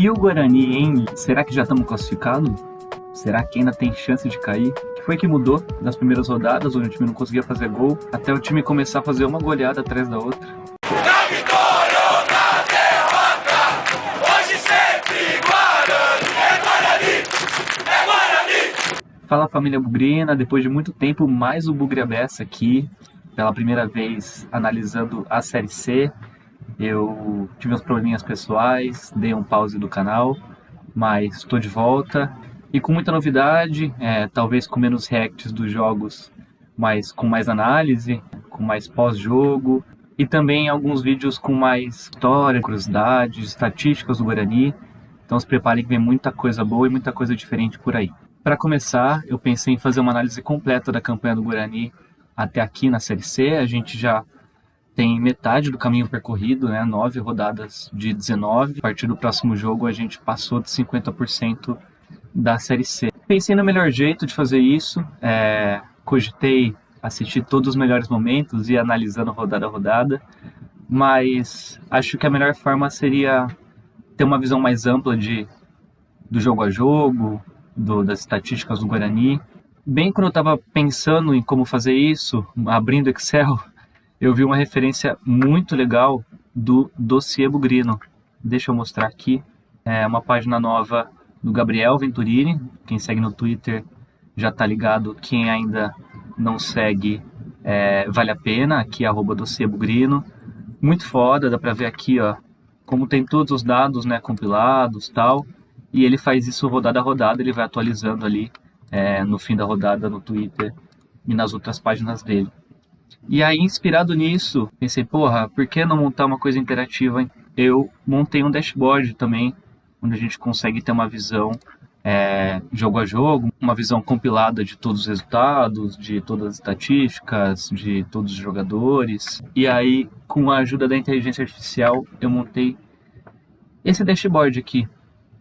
E o Guarani, hein? Será que já estamos classificados? Será que ainda tem chance de cair? O que foi que mudou das primeiras rodadas, onde o time não conseguia fazer gol, até o time começar a fazer uma goleada atrás da outra? Na vitória ou na derrota, hoje sempre Guarani, é Guarani! Fala, família bugrina, depois de muito tempo, mais o Bugre Abessa aqui, pela primeira vez analisando a Série C. Eu tive uns probleminhas pessoais, dei um pause do canal, mas estou de volta e com muita novidade, talvez com menos reacts dos jogos, mas com mais análise, com mais pós-jogo e também alguns vídeos com mais história, curiosidades, estatísticas do Guarani. Então se preparem que vem muita coisa boa e muita coisa diferente por aí. Para começar, eu pensei em fazer uma análise completa da campanha do Guarani até aqui na Série C. A gente já tem metade do caminho percorrido, né? 9 rodadas de 19. A partir do próximo jogo a gente passou de 50% da Série C. Pensei no melhor jeito de fazer isso, cogitei assistir todos os melhores momentos e analisando rodada a rodada, mas acho que a melhor forma seria ter uma visão mais ampla do jogo a jogo, das estatísticas do Guarani. Bem quando eu estava pensando em como fazer isso, abrindo Excel, eu vi uma referência muito legal do Dossiê Bugrino. Deixa eu mostrar aqui. É uma página nova do Gabriel Venturini. Quem segue no Twitter já tá ligado. Quem ainda não segue, vale a pena. Aqui, @Dossiê Bugrino. Muito foda, dá pra ver aqui, ó, como tem todos os dados, né, compilados e tal. E ele faz isso rodada a rodada, ele vai atualizando ali no fim da rodada no Twitter e nas outras páginas dele. E aí, inspirado nisso, pensei, porra, por que não montar uma coisa interativa, hein? Eu montei um dashboard também, onde a gente consegue ter uma visão jogo a jogo, uma visão compilada de todos os resultados, de todas as estatísticas, de todos os jogadores. E aí, com a ajuda da inteligência artificial, eu montei esse dashboard aqui,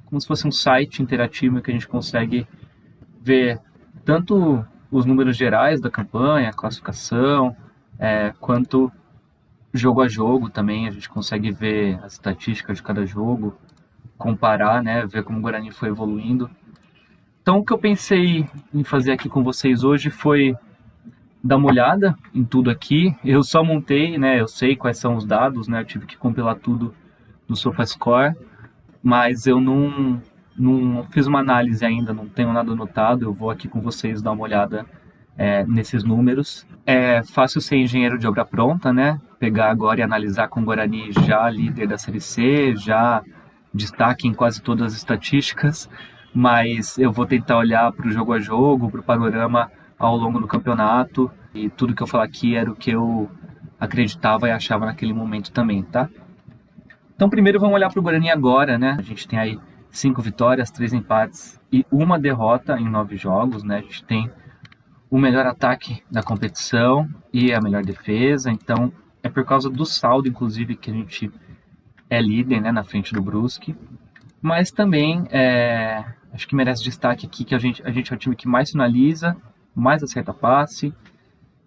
como se fosse um site interativo que a gente consegue ver tanto os números gerais da campanha, a classificação, quanto jogo a jogo também. A gente consegue ver as estatísticas de cada jogo, comparar, né, ver como o Guarani foi evoluindo. Então o que eu pensei em fazer aqui com vocês hoje foi dar uma olhada em tudo aqui. Eu só montei, né, eu sei quais são os dados, né, eu tive que compilar tudo do SofaScore, mas eu não fiz uma análise ainda, não tenho nada anotado. Eu vou aqui com vocês dar uma olhada nesses números. É fácil ser engenheiro de obra pronta, né? Pegar agora e analisar com o Guarani já líder da Série C, já destaque em quase todas as estatísticas, mas eu vou tentar olhar para o jogo a jogo, para o panorama ao longo do campeonato, e tudo que eu falar aqui era o que eu acreditava e achava naquele momento também, tá? Então primeiro vamos olhar para o Guarani agora, né? A gente tem aí 5 vitórias, 3 empates e 1 derrota em 9 jogos, né? A gente tem o melhor ataque da competição e a melhor defesa, então é por causa do saldo, inclusive, que a gente é líder, né, na frente do Brusque. Mas também acho que merece destaque aqui que a gente é o time que mais finaliza, mais acerta passe,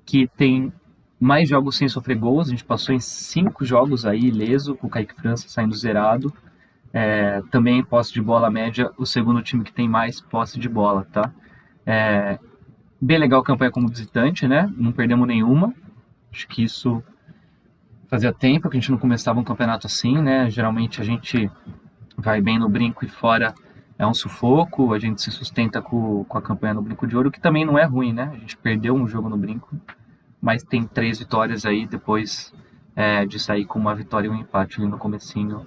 que tem mais jogos sem sofrer gols. A gente passou em 5 jogos aí ileso, com o Kaique França saindo zerado. Também posse de bola média, o segundo time que tem mais posse de bola, tá? Bem legal a campanha como visitante, né? Não perdemos nenhuma. Acho que isso fazia tempo que a gente não começava um campeonato assim, né? Geralmente a gente vai bem no brinco e fora é um sufoco. A gente se sustenta com a campanha no Brinco de Ouro, que também não é ruim, né? A gente perdeu um jogo no Brinco, mas tem 3 vitórias aí depois de sair com uma vitória e um empate ali no comecinho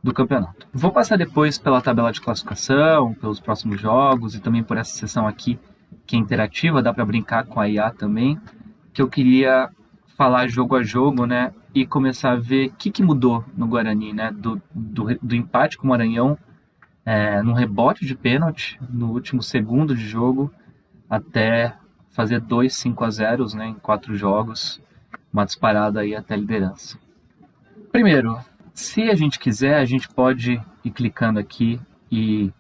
do campeonato. Vou passar depois pela tabela de classificação, pelos próximos jogos e também por essa sessão aqui, que é interativa, dá para brincar com a IA também, que eu queria falar jogo a jogo, né, e começar a ver o que mudou no Guarani, né, do empate com o Maranhão, num rebote de pênalti, no último segundo de jogo, até fazer 2 5-0, né, em 4 jogos, uma disparada aí até a liderança. Primeiro, se a gente quiser, a gente pode ir clicando aqui e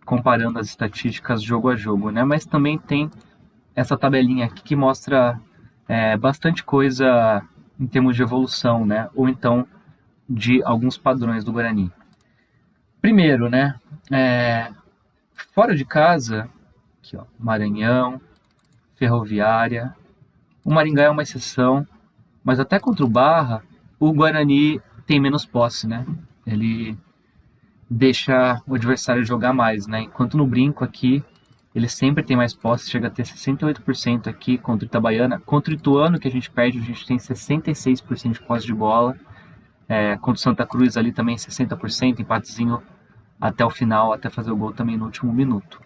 comparando as estatísticas jogo a jogo, né? Mas também tem essa tabelinha aqui que mostra bastante coisa em termos de evolução, né? Ou então de alguns padrões do Guarani. Primeiro, né? Fora de casa, aqui, ó, Maranhão, Ferroviária. O Maringá é uma exceção, mas até contra o Barra, o Guarani tem menos posse, né? Ele deixa o adversário jogar mais, né? Enquanto no Brinco aqui, ele sempre tem mais posse, chega a ter 68% aqui contra o Itabaiana. Contra o Ituano, que a gente perde, a gente tem 66% de posse de bola. Contra o Santa Cruz ali também 60%, empatezinho até o final, até fazer o gol também no último minuto.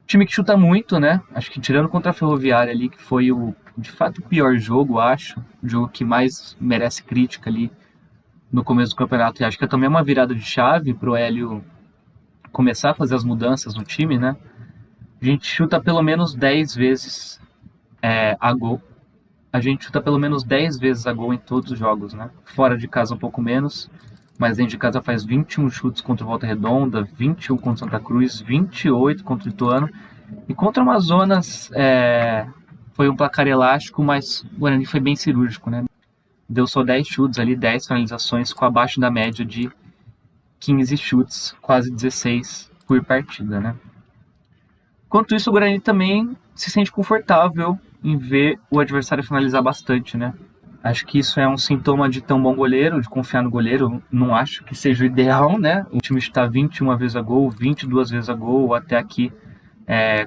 Time que chuta muito, né? Acho que tirando contra a Ferroviária ali, que foi de fato o pior jogo, acho. O jogo que mais merece crítica ali no começo do campeonato. E acho que é também uma virada de chave pro Hélio começar a fazer as mudanças no time, né? A gente chuta pelo menos 10 vezes a gol. A gente chuta pelo menos 10 vezes a gol em todos os jogos, né? Fora de casa um pouco menos, mas dentro de casa faz 21 chutes contra o Volta Redonda, 21 contra o Santa Cruz, 28 contra o Ituano. E contra o Amazonas foi um placar elástico, mas o Guarani foi bem cirúrgico, né? Deu só 10 chutes ali, 10 finalizações, com abaixo da média de 15 chutes, quase 16 por partida, né? Enquanto isso, o Guarani também se sente confortável em ver o adversário finalizar bastante, né? Acho que isso é um sintoma de ter um bom goleiro, de confiar no goleiro. Não acho que seja o ideal, né? O time está 21 vezes a gol, 22 vezes a gol, até aqui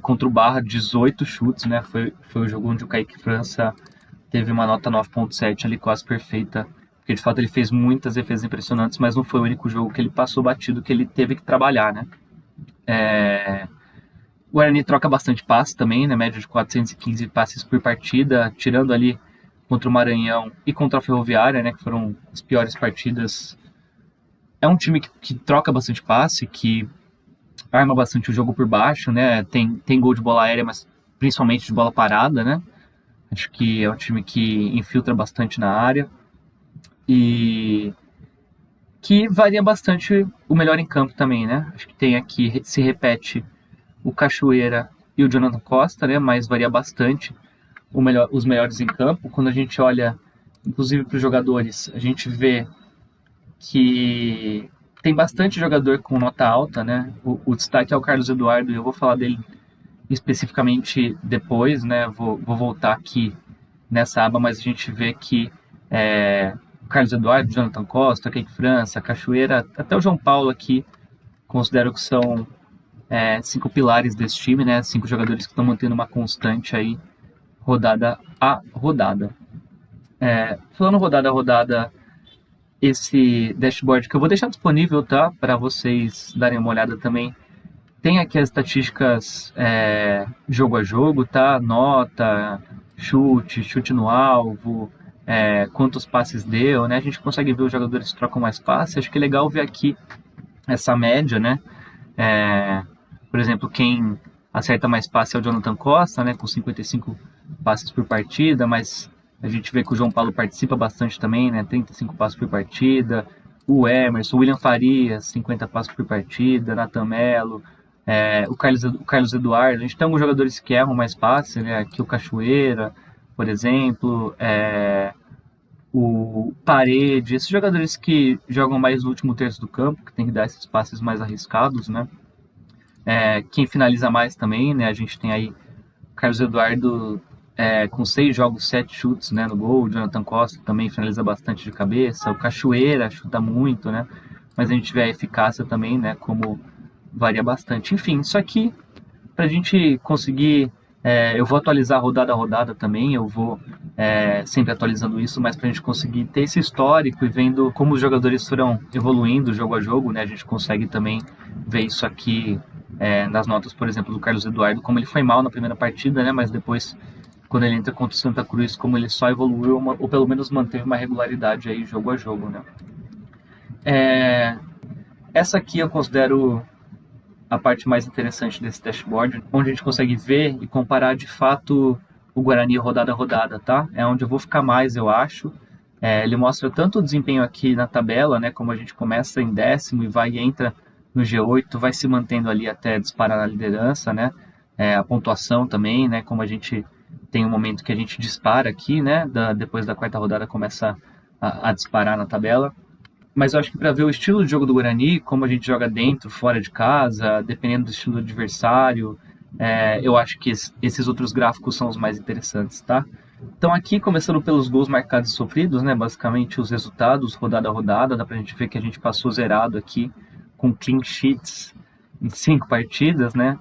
contra o Barra, 18 chutes, né? Foi o jogo onde o Kaique França teve uma nota 9.7 ali, quase perfeita, porque de fato ele fez muitas defesas impressionantes, mas não foi o único jogo que ele passou batido, que ele teve que trabalhar, né? O Guarani troca bastante passes também, né? Média de 415 passes por partida, tirando ali contra o Maranhão e contra a Ferroviária, né? Que foram as piores partidas. É um time que troca bastante passe, que arma bastante o jogo por baixo, né? Tem gol de bola aérea, mas principalmente de bola parada, né? Acho que é um time que infiltra bastante na área e que varia bastante o melhor em campo também, né? Acho que tem aqui, se repete o Cachoeira e o Jonathan Costa, né? Mas varia bastante os melhores em campo. Quando a gente olha, inclusive para os jogadores, a gente vê que tem bastante jogador com nota alta, né? O destaque é o Carlos Eduardo, e eu vou falar dele especificamente depois, né? Vou voltar aqui nessa aba, mas a gente vê que o Carlos Eduardo, Jonathan Costa, Kaique França, Cachoeira, até o João Paulo aqui, considero que são 5 pilares desse time, né? 5 jogadores que estão mantendo uma constante aí, rodada a rodada. Falando rodada a rodada, esse dashboard que eu vou deixar disponível, tá? Para vocês darem uma olhada também. Tem aqui as estatísticas jogo a jogo, tá? Nota, chute no alvo, quantos passes deu, né? A gente consegue ver os jogadores que trocam mais passes. Acho que é legal ver aqui essa média, né? Por exemplo, quem acerta mais passes é o Jonathan Costa, né? Com 55 passes por partida, mas a gente vê que o João Paulo participa bastante também, né? 35 passes por partida. O Emerson, o William Farias, 50 passes por partida. Nathan Melo, o Carlos Eduardo. A gente tem alguns jogadores que erram mais passes, né? Aqui o Cachoeira, por exemplo. O Parede. Esses jogadores que jogam mais no último terço do campo, que tem que dar esses passes mais arriscados, né? Quem finaliza mais também, né? A gente tem aí o Carlos Eduardo com 6 jogos, 7 chutes, né, no gol. O Jonathan Costa também finaliza bastante de cabeça. O Cachoeira chuta muito, né? Mas a gente vê a eficácia também, né? Como varia bastante. Enfim, isso aqui, pra gente conseguir... eu vou atualizar rodada a rodada também, eu vou sempre atualizando isso, mas pra gente conseguir ter esse histórico e vendo como os jogadores foram evoluindo jogo a jogo, né? A gente consegue também ver isso aqui nas notas, por exemplo, do Carlos Eduardo, como ele foi mal na primeira partida, né? Mas depois, quando ele entra contra o Santa Cruz, como ele só evoluiu, ou pelo menos manteve uma regularidade aí jogo a jogo, né? Essa aqui eu considero a parte mais interessante desse dashboard, onde a gente consegue ver e comparar de fato o Guarani rodada a rodada, tá? É onde eu vou ficar mais, eu acho. Ele mostra tanto o desempenho aqui na tabela, né? Como a gente começa em 10º e vai e entra no G8, vai se mantendo ali até disparar na liderança, né? A pontuação também, né? Como a gente tem um momento que a gente dispara aqui, né? Depois da 4ª rodada começa a disparar na tabela. Mas eu acho que para ver o estilo de jogo do Guarani, como a gente joga dentro, fora de casa, dependendo do estilo do adversário, eu acho que esses outros gráficos são os mais interessantes, tá? Então aqui, começando pelos gols marcados e sofridos, né? Basicamente os resultados, rodada a rodada, dá pra gente ver que a gente passou zerado aqui, com clean sheets em 5 partidas, né?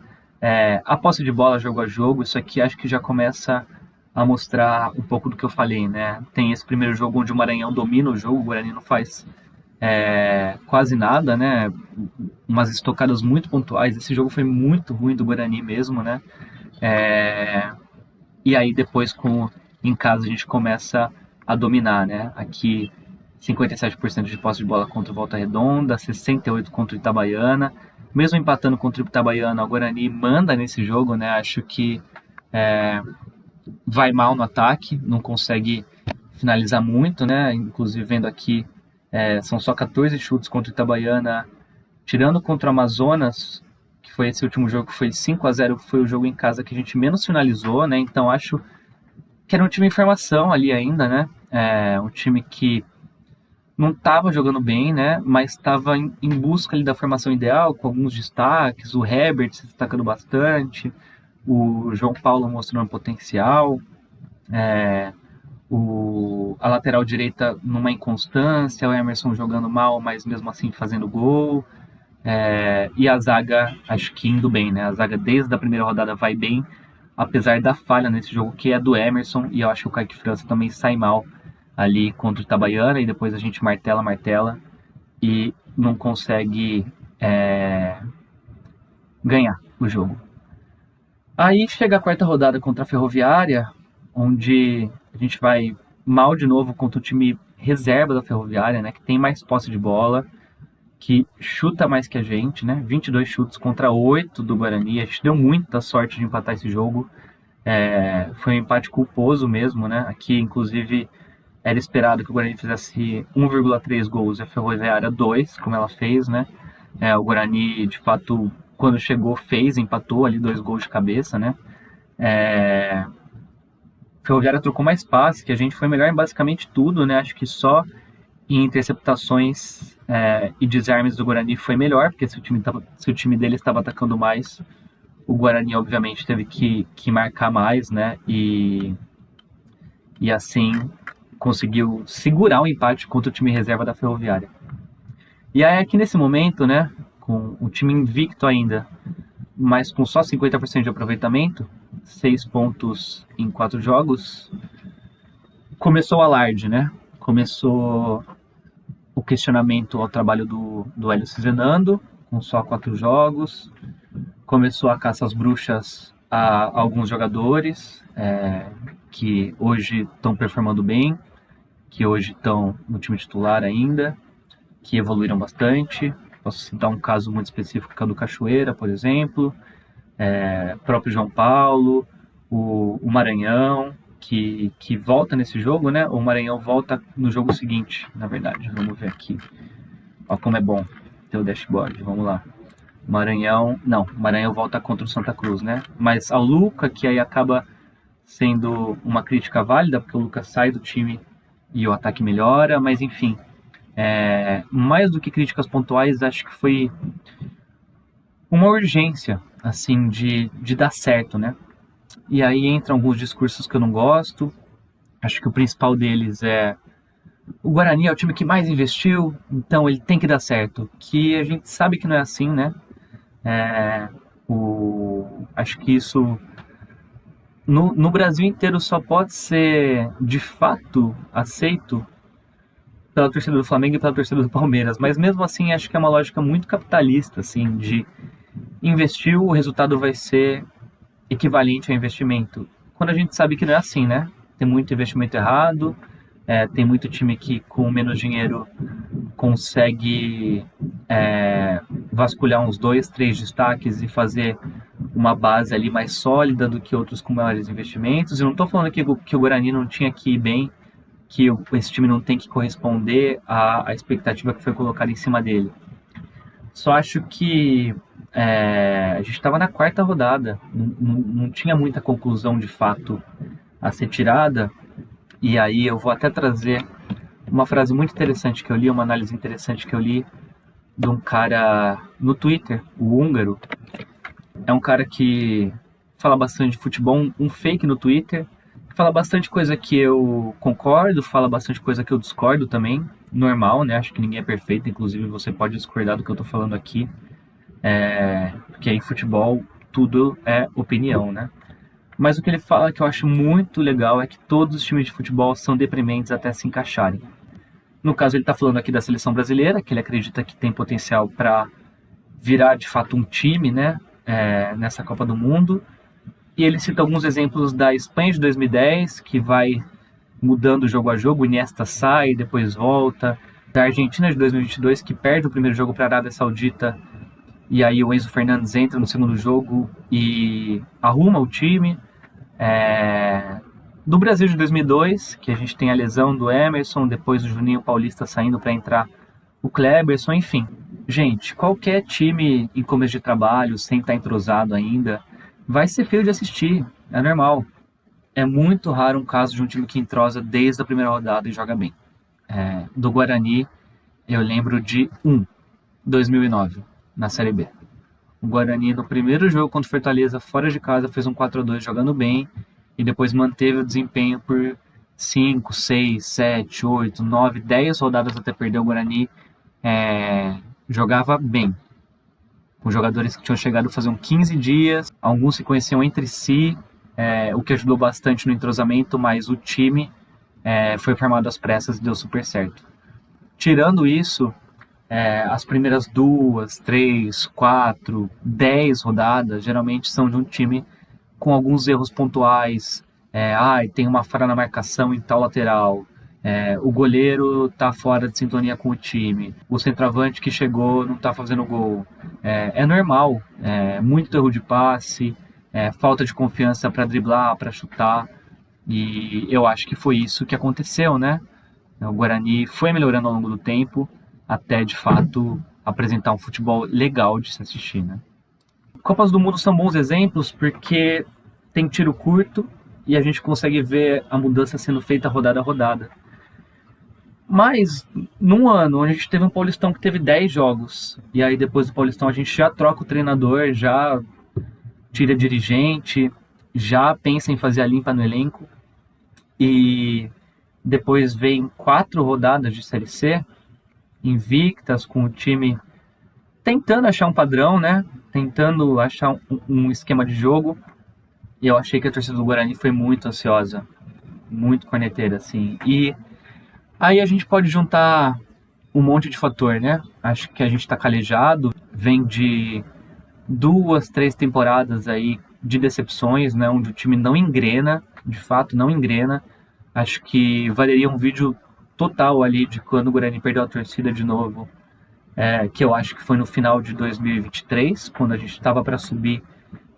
A posse de bola jogo a jogo, isso aqui acho que já começa a mostrar um pouco do que eu falei, né? Tem esse primeiro jogo onde o Maranhão domina o jogo, o Guarani não faz quase nada, né? Umas estocadas muito pontuais. Esse jogo foi muito ruim do Guarani mesmo, né? E aí depois em casa a gente começa a dominar, né? Aqui 57% de posse de bola contra o Volta Redonda, 68% contra o Itabaiana. Mesmo empatando contra o Itabaiana, o Guarani manda nesse jogo, né? Acho que vai mal no ataque, não consegue finalizar muito, né? Inclusive vendo aqui, são só 14 chutes contra o Itabaiana, tirando contra o Amazonas, que foi esse último jogo, que foi 5-0, foi o jogo em casa que a gente menos finalizou, né? Então acho que era um time em formação ali ainda, né? Um time que não estava jogando bem, né? Mas estava em busca ali da formação ideal, com alguns destaques, o Herbert se destacando bastante, o João Paulo mostrando potencial, a lateral direita numa inconstância, o Emerson jogando mal, mas mesmo assim fazendo gol, e a zaga acho que indo bem, né? A zaga desde a primeira rodada vai bem, apesar da falha nesse jogo que é do Emerson, e eu acho que o Kaique França também sai mal ali contra o Itabaiana, e depois a gente martela e não consegue ganhar o jogo. Aí chega a quarta rodada contra a Ferroviária, onde a gente vai mal de novo contra o time reserva da Ferroviária, né, que tem mais posse de bola, que chuta mais que a gente, né, 22 chutes contra 8 do Guarani. A gente deu muita sorte de empatar esse jogo. Foi um empate culposo mesmo, né? Aqui, inclusive, era esperado que o Guarani fizesse 1,3 gols e a Ferroviária 2, como ela fez, né? O Guarani, de fato, quando chegou, empatou ali 2 gols de cabeça, né? A Ferroviária trocou mais passe, que a gente foi melhor em basicamente tudo, né? Acho que só em interceptações e desarmes do Guarani foi melhor, porque se o time dele estava atacando mais, o Guarani obviamente teve que marcar mais, né? E assim conseguiu segurar o empate contra o time reserva da Ferroviária. E aí aqui nesse momento, né, com o time invicto ainda, mas com só 50% de aproveitamento, 6 pontos em 4 jogos, começou o alarde, né? Começou o questionamento ao trabalho do Hélio Cizenando, com só 4 jogos. Começou a caça às bruxas a alguns jogadores que hoje estão performando bem, que hoje estão no time titular ainda, que evoluíram bastante. Posso citar um caso muito específico, que é o do Cachoeira, por exemplo, próprio João Paulo, o Maranhão, que volta nesse jogo, né? O Maranhão volta no jogo seguinte, na verdade. Vamos ver aqui. Olha como é bom ter o dashboard, vamos lá. O Maranhão volta contra o Santa Cruz, né? Mas a Luca, que aí acaba sendo uma crítica válida, porque o Lucas sai do time e o ataque melhora, mas enfim, mais do que críticas pontuais, acho que foi uma urgência, assim, de dar certo, né? E aí entram alguns discursos que eu não gosto. Acho que o principal deles é: o Guarani é o time que mais investiu, então ele tem que dar certo. Que a gente sabe que não é assim, né? Acho que isso no Brasil inteiro só pode ser de fato aceito pela torcida do Flamengo e pela torcida do Palmeiras, mas mesmo assim acho que é uma lógica muito capitalista, assim, de investir, o resultado vai ser equivalente ao investimento, quando a gente sabe que não é assim, né? Tem muito investimento errado, tem muito time que com menos dinheiro consegue vasculhar uns 2, 3 destaques e fazer uma base ali mais sólida do que outros com maiores investimentos. Eu não estou falando que o Guarani não tinha que ir bem, que esse time não tem que corresponder à expectativa que foi colocada em cima dele. Só acho que a gente estava na quarta rodada, não tinha muita conclusão de fato a ser tirada, e aí eu vou até trazer uma frase muito interessante que eu li, uma análise interessante que eu li de um cara no Twitter, o húngaro. É um cara que fala bastante de futebol, um fake no Twitter, fala bastante coisa que eu concordo, fala bastante coisa que eu discordo também, normal, né? Acho que ninguém é perfeito, inclusive você pode discordar do que eu tô falando aqui, porque em futebol tudo é opinião, né? Mas o que ele fala que eu acho muito legal é que todos os times de futebol são deprimentes até se encaixarem. No caso, ele está falando aqui da seleção brasileira, que ele acredita que tem potencial para virar de fato um time, né, nessa Copa do Mundo. E ele cita alguns exemplos da Espanha de 2010, que vai mudando jogo a jogo, o Iniesta sai, depois volta. Da Argentina de 2022, que perde o primeiro jogo para a Arábia Saudita, e aí o Enzo Fernandes entra no segundo jogo e arruma o time. Do Brasil de 2002, que a gente tem a lesão do Emerson, depois o Juninho Paulista saindo para entrar o Kleberson, enfim. Gente, qualquer time em começo de trabalho, sem estar entrosado ainda, vai ser feio de assistir, é normal. É muito raro um caso de um time que entrosa desde a primeira rodada e joga bem. Do Guarani, eu lembro de 2009, na Série B. O Guarani, no primeiro jogo contra o Fortaleza, fora de casa, fez um 4-2 jogando bem, e depois manteve o desempenho por 5, 6, 7, 8, 9, 10 rodadas até perder. O Guarani jogava bem, com jogadores que tinham chegado faziam 15 dias, alguns se conheciam entre si, o que ajudou bastante no entrosamento, mas o time foi formado às pressas e deu super certo. Tirando isso, as primeiras 2, 3, 4, 10 rodadas geralmente são de um time com alguns erros pontuais, tem uma falha na marcação em tal lateral, o goleiro está fora de sintonia com o time, o centroavante que chegou não está fazendo gol. É normal, muito erro de passe, falta de confiança para driblar, para chutar, e eu acho que foi isso que aconteceu, né? O Guarani foi melhorando ao longo do tempo, até de fato apresentar um futebol legal de se assistir, né? Copas do Mundo são bons exemplos porque tem tiro curto e a gente consegue ver a mudança sendo feita rodada a rodada. Mas, num ano onde a gente teve um Paulistão que teve 10 jogos, e aí depois do Paulistão a gente já troca o treinador, já tira dirigente, já pensa em fazer a limpa no elenco, e depois vem 4 rodadas de Série C, invictas, com o time tentando achar um padrão, né? Tentando achar um esquema de jogo. E eu achei que a torcida do Guarani foi muito ansiosa, muito corneteira, assim. E aí a gente pode juntar um monte de fator, né? Acho que a gente tá calejado, vem de 2, 3 temporadas aí de decepções, né? Onde o time não engrena, de fato não engrena. Acho que valeria um vídeo total ali de quando o Guarani perdeu a torcida de novo, que eu acho que foi no final de 2023, quando a gente estava para subir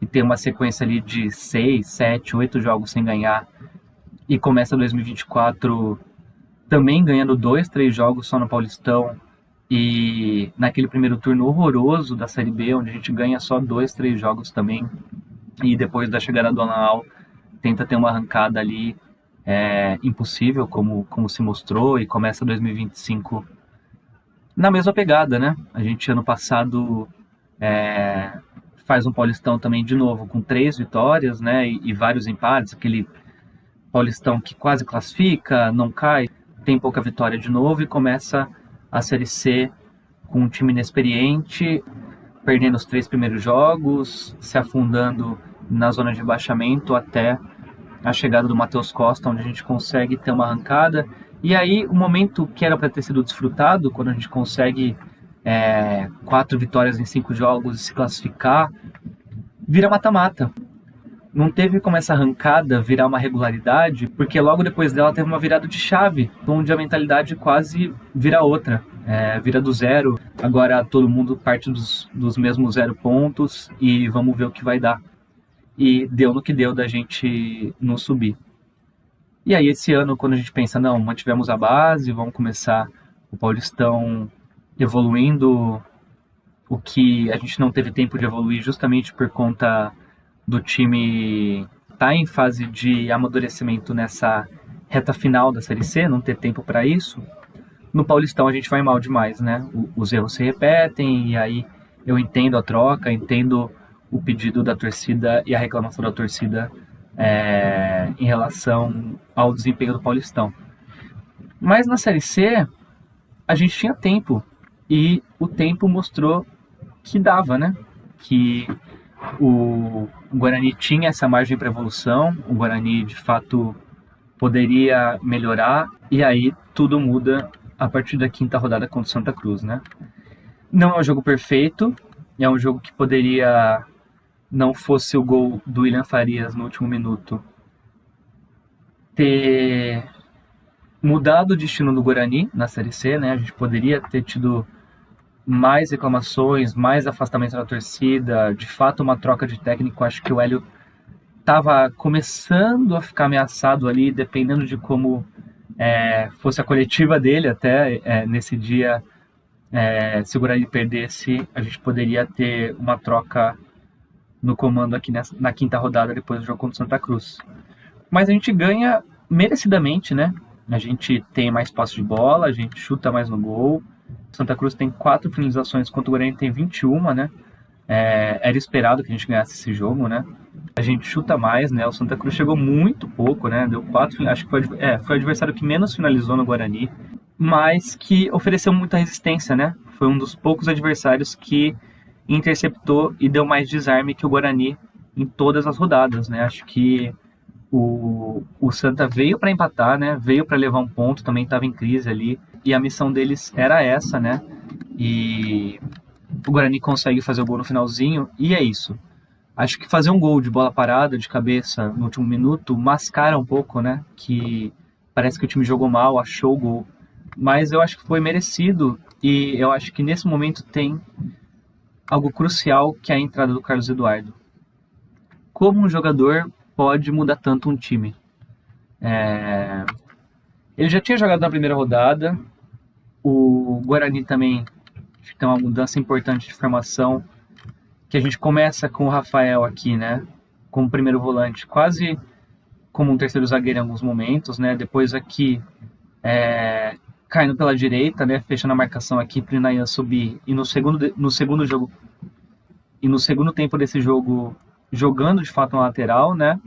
e ter uma sequência ali de 6, 7, 8 jogos sem ganhar, e começa 2024 também ganhando 2, 3 jogos só no Paulistão, e naquele primeiro turno horroroso da Série B, onde a gente ganha só 2, 3 jogos também, e depois da chegada do Alanal tenta ter uma arrancada ali impossível, como se mostrou, e começa 2025 na mesma pegada, né? A gente ano passado faz um Paulistão também de novo com 3 vitórias, né? E vários empates, aquele Paulistão que quase classifica, não cai, tem pouca vitória de novo, e começa a Série C com um time inexperiente, perdendo os 3 primeiros jogos, se afundando na zona de rebaixamento até a chegada do Matheus Costa, onde a gente consegue ter uma arrancada. E aí, o momento que era para ter sido desfrutado, quando a gente consegue 4 vitórias em 5 jogos e se classificar, vira mata-mata. Não teve como essa arrancada virar uma regularidade, porque logo depois dela teve uma virada de chave, onde a mentalidade quase vira outra, vira do zero. Agora todo mundo parte dos mesmos 0 pontos e vamos ver o que vai dar. E deu no que deu da gente não subir. E aí esse ano, quando a gente pensa, não, mantivemos a base, vamos começar o Paulistão evoluindo o que a gente não teve tempo de evoluir justamente por conta do time estar em fase de amadurecimento nessa reta final da Série C, não ter tempo para isso. No Paulistão a gente vai mal demais, né? Os erros se repetem e aí eu entendo a troca, entendo o pedido da torcida e a reclamação da torcida em relação ao desempenho do Paulistão. Mas na Série C a gente tinha tempo e o tempo mostrou que dava, né? Que o Guarani tinha essa margem para evolução, o Guarani de fato poderia melhorar e aí tudo muda a partir da quinta rodada contra o Santa Cruz, né? Não é um jogo perfeito, é um jogo que poderia, não fosse o gol do William Farias no último minuto, ter mudado o destino do Guarani na Série C, né? A gente poderia ter tido mais reclamações, mais afastamento da torcida, de fato uma troca de técnico. Acho que o Hélio estava começando a ficar ameaçado ali, dependendo de como fosse a coletiva dele até nesse dia. Se o Guarani perdesse, a gente poderia ter uma troca no comando aqui na quinta rodada depois do jogo contra o Santa Cruz. Mas a gente ganha merecidamente, né? A gente tem mais posse de bola, a gente chuta mais no gol. Santa Cruz tem 4 finalizações, enquanto o Guarani tem 21, né? Era esperado que a gente ganhasse esse jogo, né? A gente chuta mais, né? O Santa Cruz chegou muito pouco, né? Deu 4, acho que foi o adversário que menos finalizou no Guarani, mas que ofereceu muita resistência, né? Foi um dos poucos adversários que interceptou e deu mais desarme que o Guarani em todas as rodadas, né? Acho que o Santa veio para empatar, né? Veio para levar um ponto, também estava em crise ali, e a missão deles era essa, né? E o Guarani consegue fazer o gol no finalzinho, e é isso. Acho que fazer um gol de bola parada, de cabeça, no último minuto, mascara um pouco, né? Que parece que o time jogou mal, achou o gol. Mas eu acho que foi merecido, e eu acho que nesse momento tem algo crucial, que é a entrada do Carlos Eduardo. Como um jogador pode mudar tanto um time? Ele já tinha jogado na primeira rodada, o Guarani também tem uma mudança importante de formação, que a gente começa com o Rafael aqui, né, como primeiro volante, quase como um terceiro zagueiro em alguns momentos, né, depois aqui caindo pela direita, né, fechando a marcação aqui para o Inayan subir, e no segundo jogo, e no segundo tempo desse jogo, jogando de fato na lateral, né,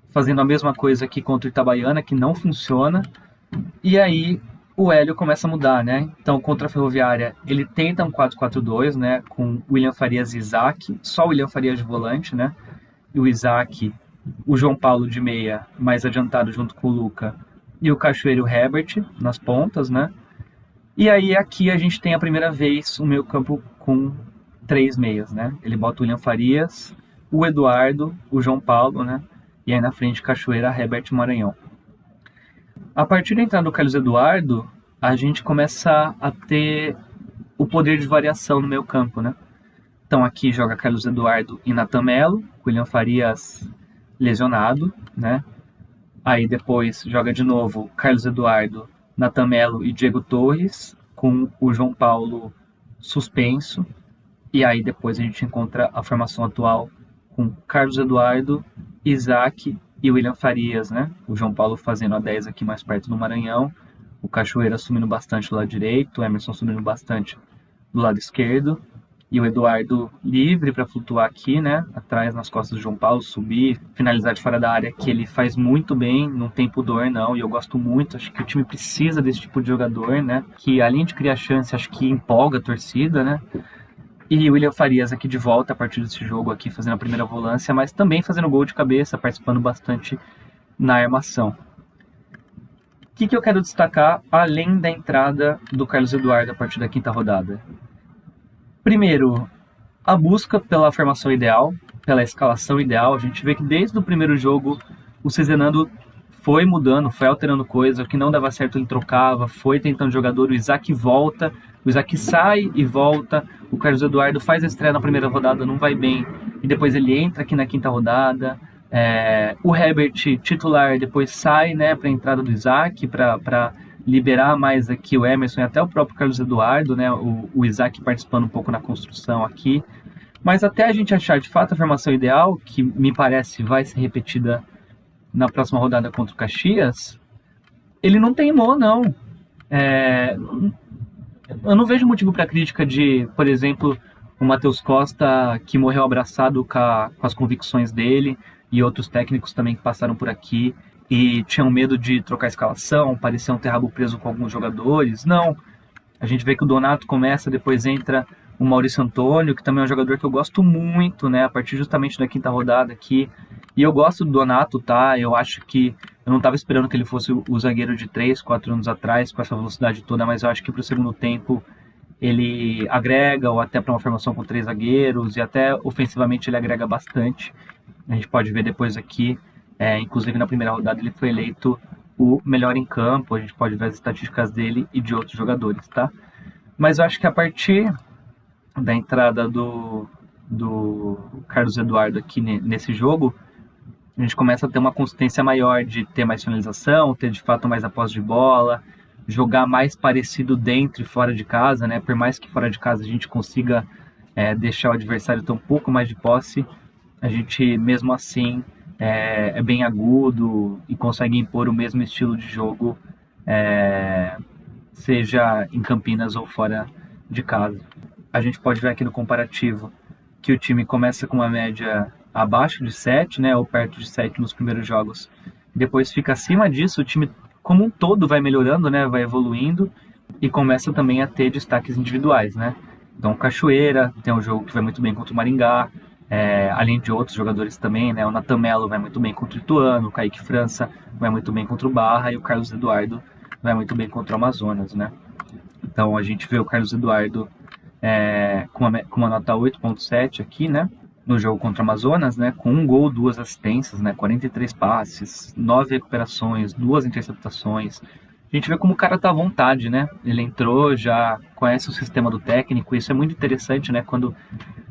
fazendo a mesma coisa aqui contra o Itabaiana, que não funciona, e aí o Hélio começa a mudar, né? Então, contra a Ferroviária, ele tenta um 4-4-2, né? Com William Farias e Isaac, só o William Farias de volante, né? E o Isaac, o João Paulo de meia, mais adiantado junto com o Luca, e o Cachoeira e o Herbert nas pontas, né? E aí aqui a gente tem a primeira vez o meio campo com 3 meias, né? Ele bota o William Farias, o Eduardo, o João Paulo, né? E aí na frente Cachoeira, Herbert e Maranhão. A partir da entrada do Carlos Eduardo, a gente começa a ter o poder de variação no meio campo, né? Então aqui joga Carlos Eduardo e Natan Melo, William Farias lesionado, né? Aí depois joga de novo Carlos Eduardo, Natan Melo e Diego Torres, com o João Paulo suspenso. E aí depois a gente encontra a formação atual com Carlos Eduardo, Isaac e William Farias, né? O João Paulo fazendo a 10 aqui mais perto do Maranhão, o Cachoeira subindo bastante do lado direito, o Emerson subindo bastante do lado esquerdo, e o Eduardo livre para flutuar aqui, né? Atrás nas costas do João Paulo, subir, finalizar de fora da área, que ele faz muito bem, não tem pudor não, e eu gosto muito, acho que o time precisa desse tipo de jogador, né? Que além de criar chance, acho que empolga a torcida, né? E o William Farias aqui de volta a partir desse jogo aqui, fazendo a primeira volância, mas também fazendo gol de cabeça, participando bastante na armação. O que eu quero destacar, além da entrada do Carlos Eduardo a partir da quinta rodada? Primeiro, a busca pela formação ideal, pela escalação ideal. A gente vê que desde o primeiro jogo, o Cezenando foi mudando, foi alterando coisa, o que não dava certo ele trocava, foi tentando jogador, o Isaac volta, o Isaac sai e volta, o Carlos Eduardo faz a estreia na primeira rodada, não vai bem, e depois ele entra aqui na quinta rodada, o Herbert titular depois sai, né, para a entrada do Isaac, para liberar mais aqui o Emerson e até o próprio Carlos Eduardo, né, o Isaac participando um pouco na construção aqui, mas até a gente achar de fato a formação ideal, que me parece vai ser repetida na próxima rodada contra o Caxias, ele não teimou, não. É, eu não vejo motivo para crítica de, por exemplo, o Matheus Costa, que morreu abraçado com as convicções dele, e outros técnicos também que passaram por aqui e tinham medo de trocar a escalação, pareciam ter rabo preso com alguns jogadores. Não, a gente vê que o Donato começa, depois entra o Maurício Antônio, que também é um jogador que eu gosto muito, né? A partir justamente da quinta rodada aqui. E eu gosto do Donato, tá? Eu acho que eu não estava esperando que ele fosse o zagueiro de 3, 4 anos atrás, com essa velocidade toda, mas eu acho que para o segundo tempo ele agrega, ou até para uma formação com 3 zagueiros, e até ofensivamente ele agrega bastante. A gente pode ver depois aqui, inclusive na primeira rodada ele foi eleito o melhor em campo, a gente pode ver as estatísticas dele e de outros jogadores, tá? Mas eu acho que a partir da entrada do Carlos Eduardo aqui nesse jogo, a gente começa a ter uma consistência maior de ter mais finalização, ter de fato mais a posse de bola, jogar mais parecido dentro e fora de casa, né? Por mais que fora de casa a gente consiga deixar o adversário ter um pouco mais de posse, a gente mesmo assim é bem agudo e consegue impor o mesmo estilo de jogo, seja em Campinas ou fora de casa. A gente pode ver aqui no comparativo que o time começa com uma média abaixo de 7, né, ou perto de 7 nos primeiros jogos. Depois fica acima disso, o time como um todo vai melhorando, né, vai evoluindo e começa também a ter destaques individuais, né? Então, Cachoeira tem um jogo que vai muito bem contra o Maringá, além de outros jogadores também, né? O Natan Melo vai muito bem contra o Ituano, o Kaique França vai muito bem contra o Barra e o Carlos Eduardo vai muito bem contra o Amazonas, né? Então, a gente vê o Carlos Eduardo com uma nota 8.7 aqui, né? No jogo contra o Amazonas, né? Com 1 gol, 2 assistências, né? 43 passes, 9 recuperações, 2 interceptações. A gente vê como o cara tá à vontade, né? Ele entrou, já conhece o sistema do técnico, isso é muito interessante, né? Quando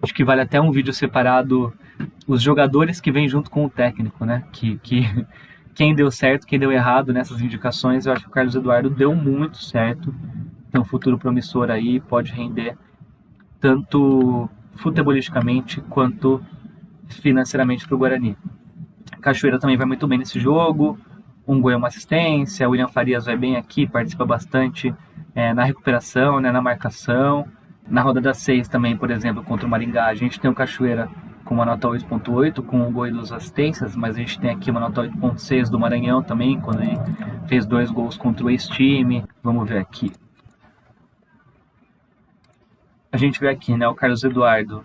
acho que vale até um vídeo separado os jogadores que vêm junto com o técnico, né? Quem deu certo, quem deu errado nessas indicações, eu acho que o Carlos Eduardo deu muito certo. Tem um futuro promissor aí, pode render tanto futebolisticamente quanto financeiramente para o Guarani. Cachoeira também vai muito bem nesse jogo, um gol e uma assistência, o William Farias vai bem aqui, participa bastante na recuperação, né, na marcação. Na rodada 6 também, por exemplo, contra o Maringá, a gente tem o Cachoeira com uma nota 8.8, com um gol e 2 assistências, mas a gente tem aqui uma nota 8.6 do Maranhão também, quando ele fez 2 gols contra o ex-time. Vamos ver aqui. A gente vê aqui, né, o Carlos Eduardo,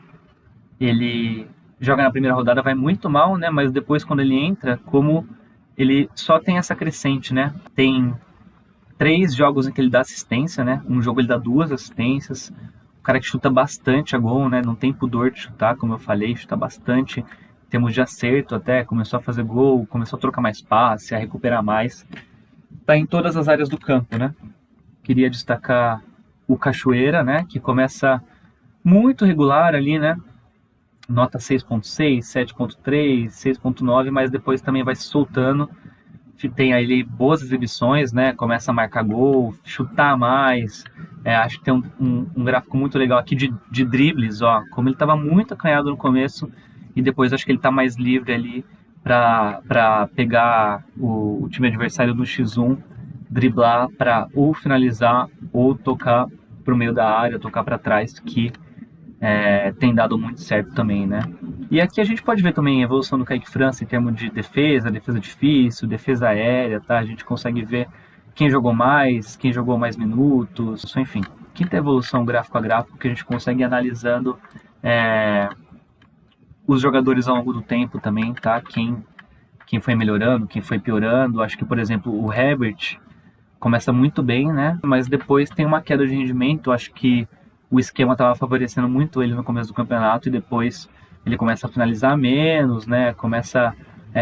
ele joga na primeira rodada, vai muito mal, né, mas depois quando ele entra, como ele só tem essa crescente, né, tem 3 jogos em que ele dá assistência, né, um jogo ele dá 2 assistências, o cara que chuta bastante a gol, né, não tem pudor de chutar, como eu falei, chuta bastante, temos de acerto até, começou a fazer gol, começou a trocar mais passe, a recuperar mais, tá em todas as áreas do campo, né. Queria destacar o Cachoeira, né, que começa muito regular ali, né, nota 6.6, 7.3, 6.9, mas depois também vai se soltando, tem aí boas exibições, né, começa a marcar gol, chutar mais, acho que tem um gráfico muito legal aqui de dribles, ó, como ele estava muito acanhado no começo, e depois acho que ele está mais livre ali para pegar o time adversário no X1, driblar para ou finalizar ou tocar para o meio da área, tocar para trás, que tem dado muito certo também, né? E aqui a gente pode ver também a evolução do Kaique França em termos de defesa difícil, defesa aérea, tá? A gente consegue ver quem jogou mais minutos, enfim. Quinta evolução gráfico a gráfico que a gente consegue ir analisando os jogadores ao longo do tempo também, tá? Quem foi melhorando, quem foi piorando. Acho que, por exemplo, o Herbert começa muito bem, né? Mas depois tem uma queda de rendimento. Acho que o esquema estava favorecendo muito ele no começo do campeonato e depois ele começa a finalizar menos, né?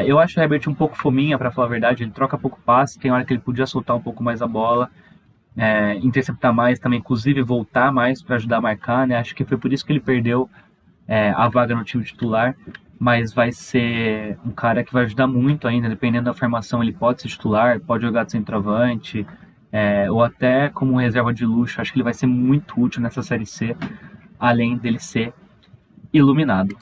Eu acho o Herbert um pouco fominha, para falar a verdade. Ele troca pouco passe, tem hora que ele podia soltar um pouco mais a bola, interceptar mais também, inclusive voltar mais para ajudar a marcar, né? Acho que foi por isso que ele perdeu a vaga no time titular, mas vai ser um cara que vai ajudar muito ainda, dependendo da formação, ele pode ser titular, pode jogar de centroavante, ou até como reserva de luxo. Acho que ele vai ser muito útil nessa Série C, além dele ser iluminado.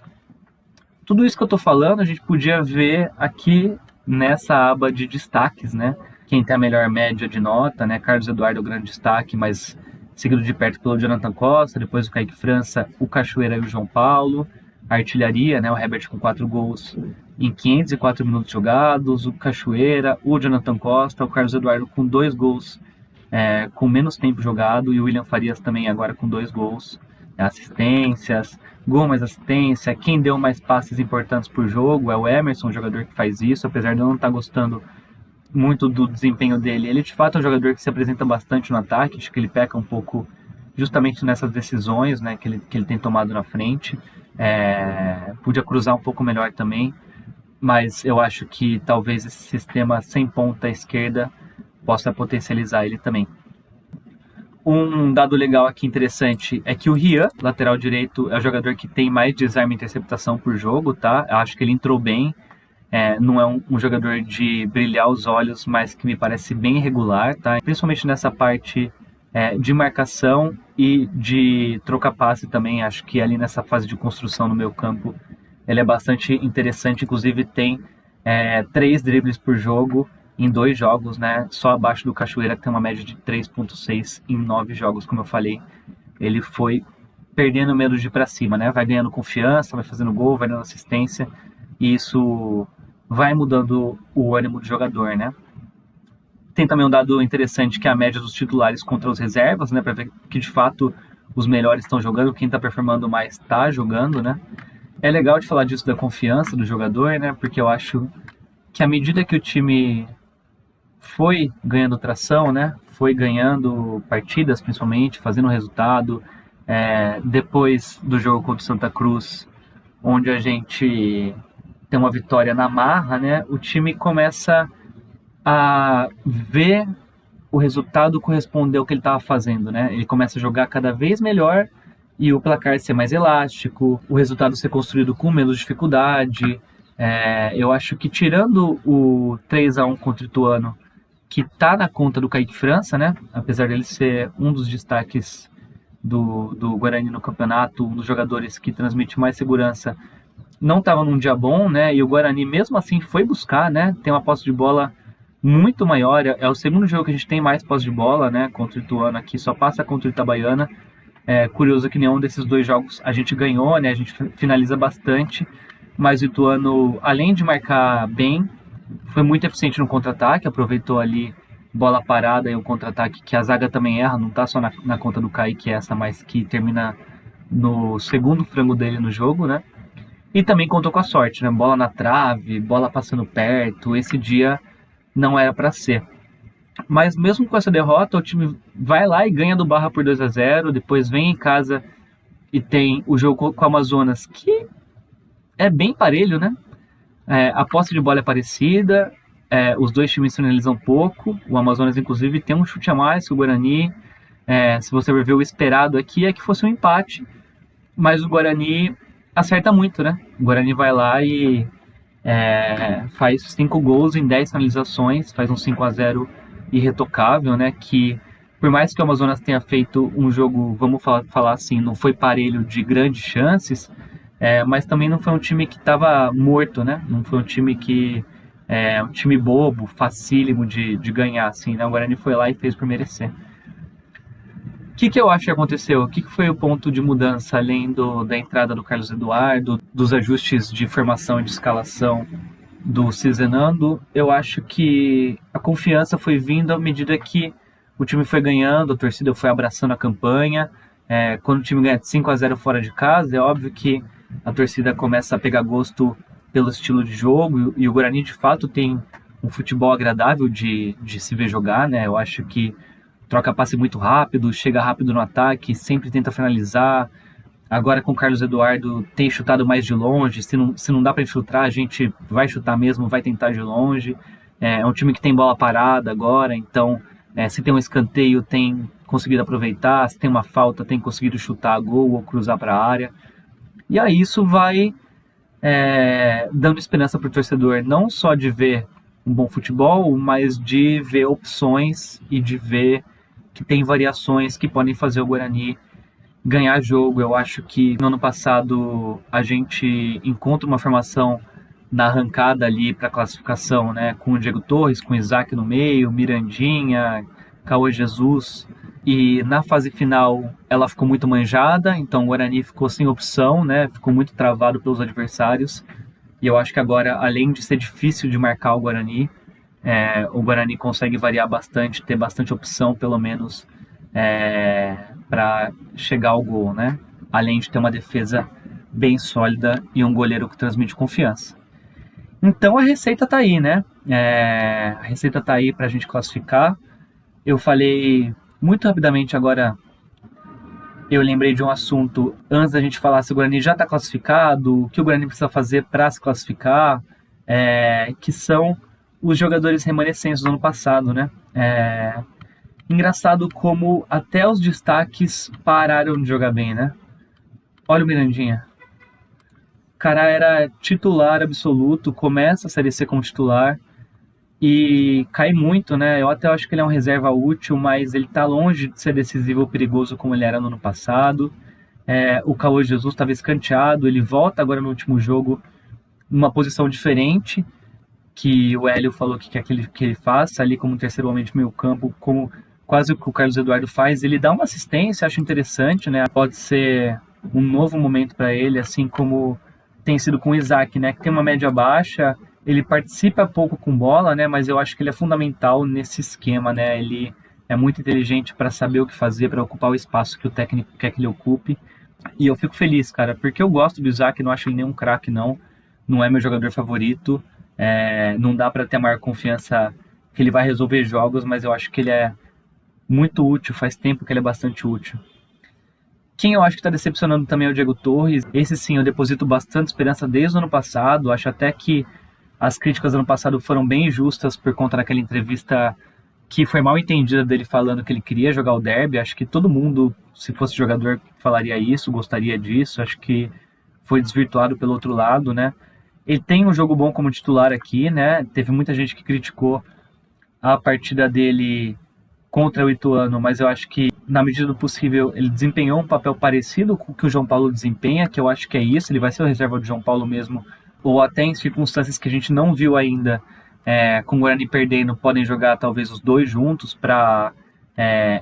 Tudo isso que eu tô falando, a gente podia ver aqui nessa aba de destaques, né? quem tem a melhor média de nota, né? Carlos Eduardo é o grande destaque, mas seguido de perto pelo Jonathan Costa, depois o Kaique França, o Cachoeira e o João Paulo. A artilharia, né? O Herbert com 4 gols em 504 minutos jogados, o Cachoeira, o Jonathan Costa, o Carlos Eduardo com 2 gols com menos tempo jogado, e o William Farias também agora com 2 gols, assistências, gol mais assistência. Quem deu mais passes importantes por jogo é o Emerson, o jogador que faz isso, apesar de eu não estar gostando muito do desempenho dele. Ele de fato é um jogador que se apresenta bastante no ataque, acho que ele peca um pouco justamente nessas decisões, né, que ele tem tomado na frente. Podia cruzar um pouco melhor também, mas eu acho que talvez esse sistema sem ponta esquerda possa potencializar ele também. Um dado legal aqui interessante é que o Rian, lateral direito, é o jogador que tem mais desarme e interceptação por jogo, tá? Eu acho que ele entrou bem, não é um jogador de brilhar os olhos, mas que me parece bem regular, tá? Principalmente nessa parte de marcação e de trocar passe também. Acho que ali nessa fase de construção no meio campo ele é bastante interessante, inclusive tem 3 dribles por jogo em 2 jogos, né? Só abaixo do Cachoeira, que tem uma média de 3.6 em 9 jogos, como eu falei. Ele foi perdendo medo de ir para cima, né? Vai ganhando confiança, vai fazendo gol, vai dando assistência, e isso vai mudando o ânimo do jogador, né? Tem também um dado interessante, que é a média dos titulares contra os reservas, né? Para ver que de fato os melhores estão jogando, quem está performando mais está jogando, né? É legal de falar disso, da confiança do jogador, né? Porque eu acho que à medida que o time foi ganhando tração, né? Foi ganhando partidas, principalmente, fazendo resultado. Depois do jogo contra o Santa Cruz, onde a gente tem uma vitória na marra, né? O time começa a ver o resultado corresponder ao que ele estava fazendo, né? Ele começa a jogar cada vez melhor e o placar ser mais elástico, o resultado ser construído com menos dificuldade. Eu acho que tirando o 3-1 contra o Ituano, que tá na conta do Kaique França, né? Apesar dele ser um dos destaques do Guarani no campeonato, um dos jogadores que transmite mais segurança, não estava num dia bom, né? E o Guarani mesmo assim foi buscar, né? Tem uma posse de bola muito maior, é o segundo jogo que a gente tem mais posse de bola, né? Contra o Ituano aqui, só passa contra o Itabaiana. Curioso que nenhum desses 2 jogos a gente ganhou, né? A gente finaliza bastante, mas o Ituano, além de marcar bem, foi muito eficiente no contra-ataque, aproveitou ali bola parada e o contra-ataque que a zaga também erra, não tá só na conta do Kaique essa, mas que termina no segundo frango dele no jogo, né? E também contou com a sorte, né? Bola na trave, bola passando perto, esse dia não era para ser. Mas mesmo com essa derrota, o time vai lá e ganha do Barra por 2-0, depois vem em casa e tem o jogo com o Amazonas, que é bem parelho, né? A posse de bola é parecida, os 2 times finalizam pouco, o Amazonas inclusive tem um chute a mais que o Guarani. Se você ver o esperado aqui é que fosse um empate, mas o Guarani acerta muito, né? O Guarani vai lá e faz 5 gols em 10 finalizações, faz um 5-0 irretocável, né? Que por mais que o Amazonas tenha feito um jogo, vamos falar assim, não foi parelho de grandes chances, mas também não foi um time que estava morto, né? Não foi um time que um time bobo, facílimo de ganhar, assim, né? O Guarani foi lá e fez por merecer. O que eu acho que aconteceu? O que foi o ponto de mudança, além da entrada do Carlos Eduardo, dos ajustes de formação e de escalação do Cizenando? Eu acho que a confiança foi vindo à medida que o time foi ganhando, a torcida foi abraçando a campanha. Quando o time ganha de 5-0 fora de casa, é óbvio que a torcida começa a pegar gosto pelo estilo de jogo, e o Guarani de fato tem um futebol agradável de se ver jogar, né? Eu acho que troca passe muito rápido, chega rápido no ataque, sempre tenta finalizar. Agora com o Carlos Eduardo tem chutado mais de longe, se não dá para infiltrar, a gente vai chutar mesmo, vai tentar de longe. É um time que tem bola parada agora, então se tem um escanteio tem conseguido aproveitar, se tem uma falta tem conseguido chutar a gol ou cruzar para a área. E aí isso vai dando esperança para o torcedor, não só de ver um bom futebol, mas de ver opções e de ver que tem variações que podem fazer o Guarani ganhar jogo. Eu acho que no ano passado a gente encontra uma formação na arrancada ali para classificação, né? Com o Diego Torres, com o Isaac no meio, Mirandinha, Cauê Jesus. E na fase final ela ficou muito manjada, então o Guarani ficou sem opção, né? Ficou muito travado pelos adversários. E eu acho que agora, além de ser difícil de marcar o Guarani consegue variar bastante, ter bastante opção, pelo menos, para chegar ao gol, né? Além de ter uma defesa bem sólida e um goleiro que transmite confiança. Então a receita tá aí, né? A receita tá aí pra gente classificar. Eu falei muito rapidamente agora, eu lembrei de um assunto antes da gente falar se o Guarani já está classificado, o que o Guarani precisa fazer para se classificar, que são os jogadores remanescentes do ano passado, né? Engraçado como até os destaques pararam de jogar bem, né? Olha o Mirandinha. O cara era titular absoluto, começa a Série C como titular e cai muito, né? Eu até acho que ele é um reserva útil, mas ele tá longe de ser decisivo ou perigoso como ele era no ano passado. O Cauê Jesus estava escanteado, ele volta agora no último jogo numa posição diferente, que o Hélio falou que quer que ele faça, ali como terceiro homem de meio campo, como quase o que o Carlos Eduardo faz. Ele dá uma assistência, acho interessante, né? Pode ser um novo momento para ele, assim como tem sido com o Isaac, né? Que tem uma média baixa, ele participa pouco com bola, né? Mas eu acho que ele é fundamental nesse esquema, né? Ele é muito inteligente para saber o que fazer, para ocupar o espaço que o técnico quer que ele ocupe. E eu fico feliz, cara, porque eu gosto do Isaac, não acho ele nenhum craque, não é meu jogador favorito. Não dá para ter a maior confiança que ele vai resolver jogos, mas eu acho que ele é muito útil, faz tempo que ele é bastante útil. Quem eu acho que está decepcionando também é o Diego Torres. Esse sim, eu deposito bastante esperança desde o ano passado. Acho até que as críticas do ano passado foram bem injustas por conta daquela entrevista que foi mal entendida dele falando que ele queria jogar o derby. Acho que todo mundo, se fosse jogador, falaria isso, gostaria disso. Acho que foi desvirtuado pelo outro lado, né? Ele tem um jogo bom como titular aqui, né? Teve muita gente que criticou a partida dele contra o Ituano, mas eu acho que, na medida do possível, ele desempenhou um papel parecido com o que o João Paulo desempenha, que eu acho que é isso, ele vai ser o reserva do João Paulo mesmo, ou até em circunstâncias que a gente não viu ainda, com o Guarani perdendo, podem jogar talvez os dois juntos para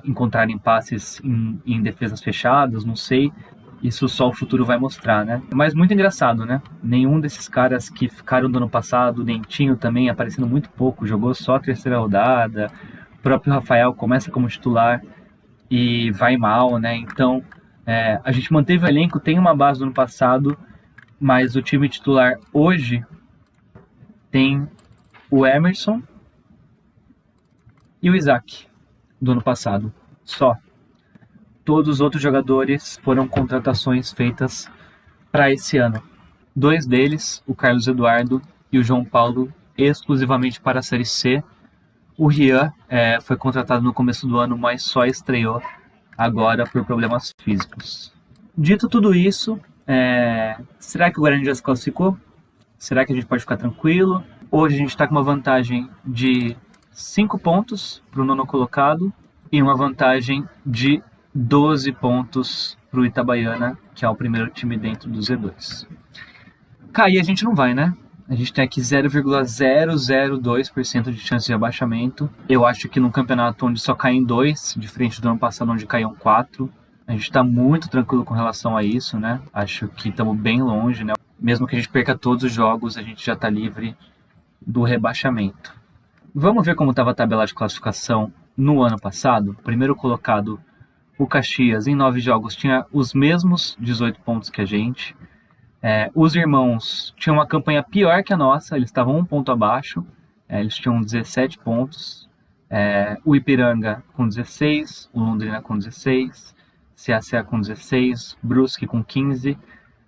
encontrarem passes em defesas fechadas, não sei. Isso só o futuro vai mostrar, né? Mas muito engraçado, né? Nenhum desses caras que ficaram do ano passado, o Dentinho também, aparecendo muito pouco, jogou só a terceira rodada. O próprio Rafael começa como titular e vai mal, né? Então, a gente manteve o elenco, tem uma base do ano passado, mas o time titular hoje tem o Emerson e o Isaac do ano passado, só. Todos os outros jogadores foram contratações feitas para esse ano. 2 deles, o Carlos Eduardo e o João Paulo, exclusivamente para a Série C. O Rian foi contratado no começo do ano, mas só estreou agora por problemas físicos. Dito tudo isso, será que o Guarani já se classificou? Será que a gente pode ficar tranquilo? Hoje a gente está com uma vantagem de 5 pontos para o nono colocado e uma vantagem de 12 pontos para o Itabaiana, que é o primeiro time dentro do Z2. Cair a gente não vai, né? A gente tem aqui 0,002% de chance de abaixamento. Eu acho que num campeonato onde só caem 2, diferente do ano passado onde caíam 4, a gente está muito tranquilo com relação a isso, né? Acho que estamos bem longe, né? Mesmo que a gente perca todos os jogos, a gente já está livre do rebaixamento. Vamos ver como estava a tabela de classificação no ano passado. O primeiro colocado, o Caxias, em 9 jogos, tinha os mesmos 18 pontos que a gente. Os irmãos tinham uma campanha pior que a nossa, eles estavam 1 ponto abaixo, eles tinham 17 pontos. O Ipiranga com 16, o Londrina com 16, CSA com 16, Brusque com 15,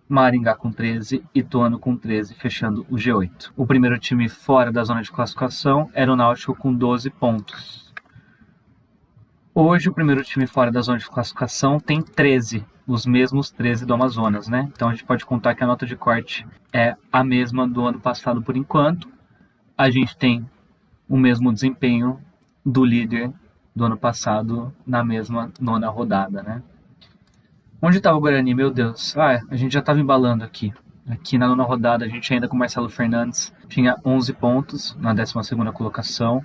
Maringá com 13 e Ituano com 13, fechando o G8. O primeiro time fora da zona de classificação era o Náutico com 12 pontos. Hoje, o primeiro time fora da zona de classificação tem 13, os mesmos 13 do Amazonas, né? Então, a gente pode contar que a nota de corte é a mesma do ano passado por enquanto. A gente tem o mesmo desempenho do líder do ano passado na mesma 9ª rodada, né? Onde estava o Guarani? Meu Deus. A gente já estava embalando aqui. Aqui na nona rodada a gente ainda com o Marcelo Fernandes tinha 11 pontos na 12ª colocação,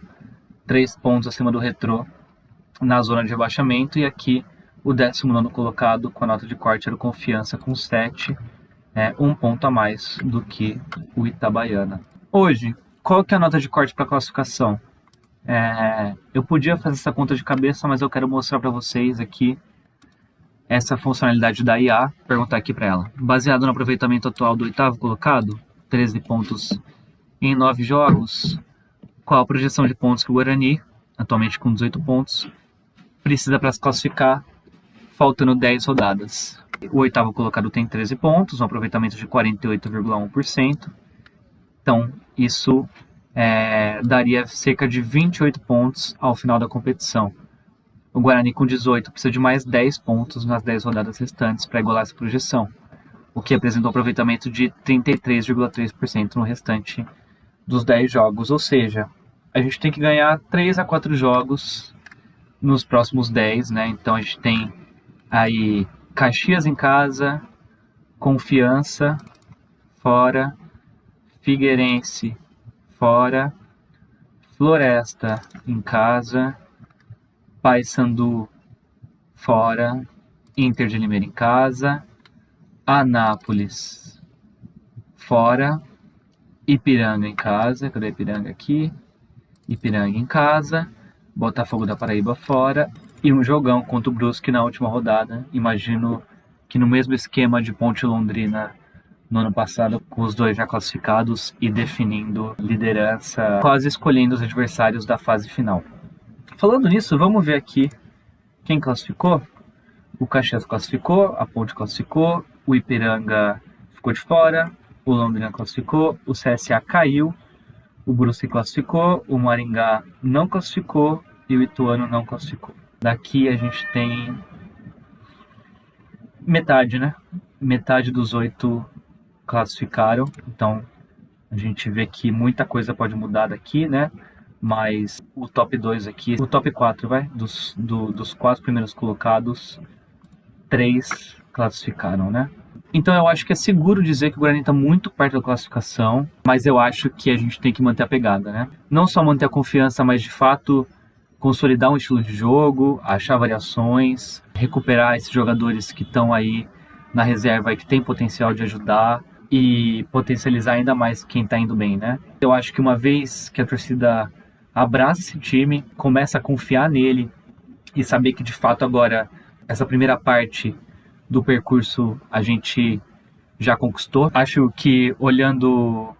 3 pontos acima do Retrô na zona de rebaixamento, e aqui o 19º colocado com a nota de corte era o Confiança com 7, 1 ponto a mais do que o Itabaiana. Hoje, qual que é a nota de corte para a classificação? Eu podia fazer essa conta de cabeça, mas eu quero mostrar para vocês aqui essa funcionalidade da IA, perguntar aqui para ela. Baseado no aproveitamento atual do 8º colocado, 13 pontos em 9 jogos, qual a projeção de pontos que o Guarani, atualmente com 18 pontos, precisa para se classificar, faltando 10 rodadas. O 8º colocado tem 13 pontos, um aproveitamento de 48,1%. Então, isso daria cerca de 28 pontos ao final da competição. O Guarani com 18 precisa de mais 10 pontos nas 10 rodadas restantes para igualar essa projeção, o que apresenta um aproveitamento de 33,3% no restante dos 10 jogos. Ou seja, a gente tem que ganhar 3 a 4 jogos nos próximos 10, né? Então a gente tem aí Caxias em casa, Confiança fora, Figueirense fora, Floresta em casa, Paysandu fora, Inter de Limeira em casa, Anápolis fora, Ipiranga em casa, cadê Ipiranga aqui? Ipiranga em casa, Botafogo da Paraíba fora, e um jogão contra o Brusque na última rodada. Imagino que no mesmo esquema de Ponte Londrina no ano passado, com os dois já classificados e definindo liderança, quase escolhendo os adversários da fase final. Falando nisso, vamos ver aqui quem classificou. O Caxias classificou, a Ponte classificou, o Ipiranga ficou de fora, o Londrina classificou, o CSA caiu, o Brusque classificou, o Maringá não classificou e o Ituano não classificou. Daqui a gente tem metade, né? Metade dos 8 classificaram, então a gente vê que muita coisa pode mudar daqui, né? Mas o top 2 aqui, o top 4, dos 4 primeiros colocados, 3 classificaram, né? Então eu acho que é seguro dizer que o Guarani está muito perto da classificação, mas eu acho que a gente tem que manter a pegada, né? Não só manter a confiança, mas de fato consolidar um estilo de jogo, achar variações, recuperar esses jogadores que estão aí na reserva e que tem potencial de ajudar e potencializar ainda mais quem está indo bem, né? Eu acho que uma vez que a torcida abraça esse time, começa a confiar nele e saber que de fato agora essa primeira parte do percurso a gente já conquistou. Acho que olhando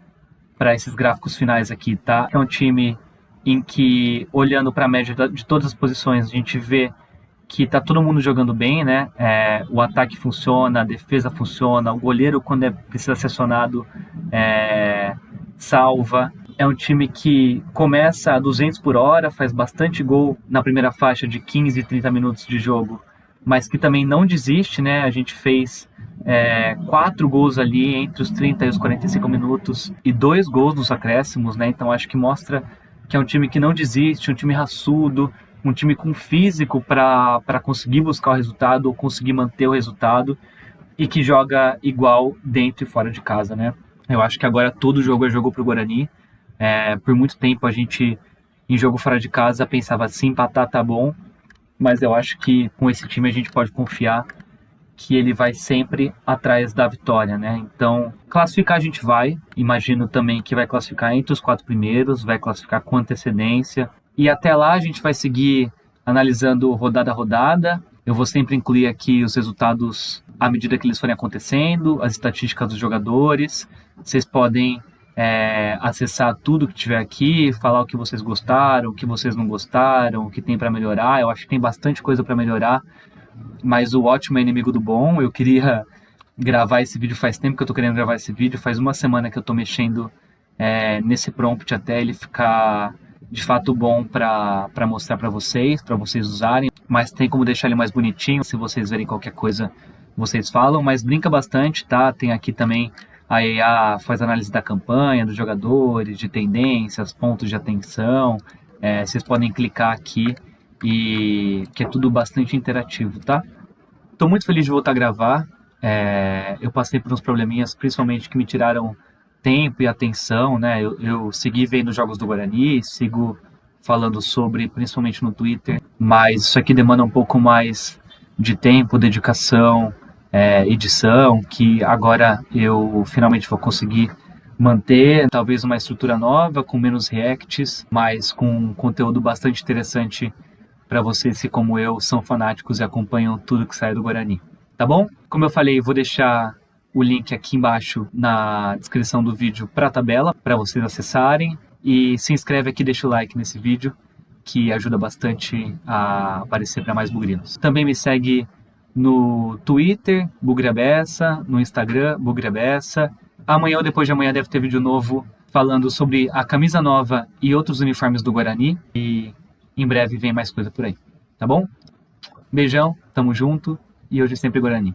para esses gráficos finais aqui, tá? É um time em que, olhando para a média de todas as posições, a gente vê que tá todo mundo jogando bem, né? O ataque funciona, a defesa funciona, o goleiro, quando precisa ser acionado, salva. É um time que começa a 200 por hora, faz bastante gol na primeira faixa de 15 e 30 minutos de jogo, mas que também não desiste, né? A gente fez 4 gols ali entre os 30 e os 45 minutos e 2 gols nos acréscimos, né? Então acho que mostra que é um time que não desiste, um time raçudo, um time com físico para conseguir buscar o resultado ou conseguir manter o resultado e que joga igual dentro e fora de casa, né? Eu acho que agora todo jogo é jogo para o Guarani. Por muito tempo a gente, em jogo fora de casa, pensava assim, empatar tá bom, mas eu acho que com esse time a gente pode confiar que ele vai sempre atrás da vitória, né? Então, classificar a gente vai. Imagino também que vai classificar entre os 4 primeiros, vai classificar com antecedência. E até lá a gente vai seguir analisando rodada a rodada. Eu vou sempre incluir aqui os resultados à medida que eles forem acontecendo, as estatísticas dos jogadores. Vocês podem acessar tudo que tiver aqui, falar o que vocês gostaram, o que vocês não gostaram, o que tem para melhorar. Eu acho que tem bastante coisa para melhorar, mas o ótimo é inimigo do bom. Eu queria gravar esse vídeo, faz tempo que eu tô querendo gravar esse vídeo, faz uma semana que eu tô mexendo nesse prompt até ele ficar de fato bom para mostrar para vocês usarem, mas tem como deixar ele mais bonitinho. Se vocês verem qualquer coisa, vocês falam, mas brinca bastante, tá? Tem aqui também a IA faz análise da campanha, dos jogadores, de tendências, pontos de atenção. Vocês podem clicar aqui e que é tudo bastante interativo, tá? Tô muito feliz de voltar a gravar. Eu passei por uns probleminhas, principalmente que me tiraram tempo e atenção, né? Eu segui vendo jogos do Guarani, sigo falando sobre, principalmente no Twitter, mas isso aqui demanda um pouco mais de tempo, dedicação, edição, que agora eu finalmente vou conseguir manter, talvez uma estrutura nova, com menos reacts, mas com um conteúdo bastante interessante para vocês que, como eu, são fanáticos e acompanham tudo que sai do Guarani. Tá bom? Como eu falei, vou deixar o link aqui embaixo na descrição do vídeo para a tabela, para vocês acessarem. E se inscreve aqui, deixa o like nesse vídeo, que ajuda bastante a aparecer para mais bugrinos. Também me segue no Twitter, Bugriabessa, no Instagram, Bugriabessa. Amanhã ou depois de amanhã deve ter vídeo novo falando sobre a camisa nova e outros uniformes do Guarani. E em breve vem mais coisa por aí, tá bom? Beijão, tamo junto e hoje é sempre Guarani.